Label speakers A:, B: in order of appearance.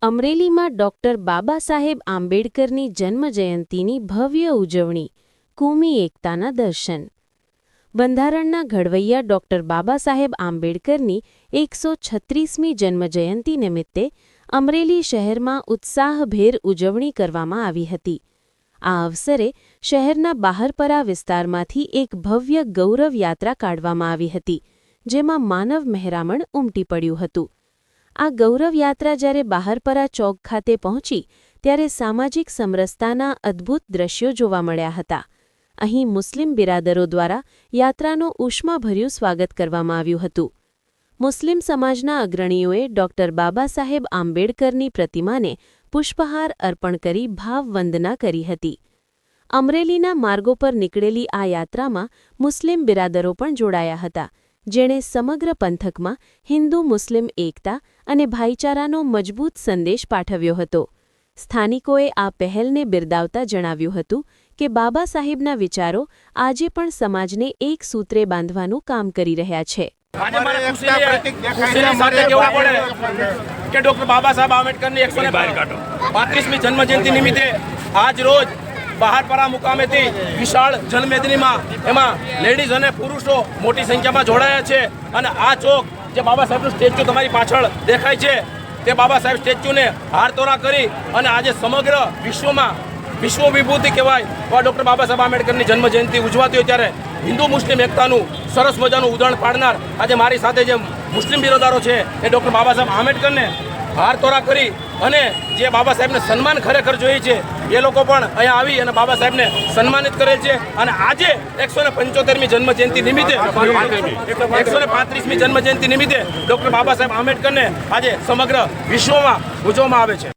A: અમરેલીમાં ડોક્ટર બાબા સાહેબ આંબેડકરની જન્મજયંતિની ભવ્ય ઉજવણી, કુમી એકતાના દર્શન. બંધારણના ઘડવૈયા ડોક્ટર બાબા સાહેબ આંબેડકરની 136મી જન્મજયંતિ નિમિત્તે અમરેલી શહેરમાં ઉત્સાહભેર ઉજવણી કરવામાં આવી હતી. આ અવસરે શહેરના બહારપરા વિસ્તારમાંથી એક ભવ્ય ગૌરવ યાત્રા કાઢવામાં આવી હતી, જેમાં માનવ મહેરામણ ઉમટી પડ્યું હતું. આ ગૌરવ યાત્રા જ્યારે બહારપરા ચોક ખાતે પહોંચી ત્યારે સામાજિક સમરસતાના અદ્ભુત દ્રશ્યો જોવા મળ્યા હતા. અહીં મુસ્લિમ બિરાદરો દ્વારા યાત્રાનું ઉષ્માભર્યું સ્વાગત કરવામાં આવ્યું હતું. મુસ્લિમ સમાજના અગ્રણીઓએ ડોક્ટર બાબા સાહેબ આંબેડકરની પ્રતિમાને પુષ્પહાર અર્પણ કરી ભાવવંદના કરી હતી. અમરેલીના માર્ગો પર નીકળેલી આ યાત્રામાં મુસ્લિમ બિરાદરો પણ જોડાયા હતા, જેણે સમગ્ર પંથકમાં હિન્દુ મુસ્લિમ એકતા અને ભાઈચારાનો મજબૂત સંદેશ પાઠવ્યો હતો. સ્થાનિકોએ આ પહેલને બિરદાવતા જણાવ્યું હતું કે બાબા સાહેબના વિચારો આજે પણ સમાજને એક સૂત્રે બાંધવાનું કામ કરી રહ્યા છે.
B: ડોક્ટર બાબા સાહેબ આંબેડકરની 135મી જન્મજયંતિ નિમિત્તે આજ રોજ બહારપરા મુકામેથી વિશાળ જનમેદનીમાં એમાં લેડીઝ અને પુરુષો મોટી સંખ્યામાં જોડાયા છે. અને આ ચોક જે બાબા સાહેબનું સ્ટેચ્યુ તમારી પાછળ દેખાય છે તે બાબા સાહેબ સ્ટેચ્યુને હારતોરા કરી અને આજે સમગ્ર વિશ્વમાં વિશ્વ વિભૂતિ કહેવાય તો ડૉક્ટર બાબા સાહેબ આંબેડકરની જન્મજયંતિ ઉજવાતી હોય ત્યારે હિન્દુ મુસ્લિમ એકતાનું સરસ મજાનું ઉદાહરણ પાડનાર આજે મારી સાથે જે મુસ્લિમ બિરાદરો છે એ ડૉક્ટર બાબા સાહેબ આંબેડકરને હારતોરા કરી અને જે બાબા સાહેબને સન્માન ખરેખર જોઈએ છે એ લોકો પણ અહીંયા આવી અને બાબા સાહેબને સન્માનિત કરેલ છે. અને આજે 175મી જન્મજયંતિ નિમિત્તે 135મી જન્મજયંતિ નિમિત્તે ડૉક્ટર બાબા સાહેબ આંબેડકરને આજે સમગ્ર વિશ્વમાં ઉજવવામાં આવે છે.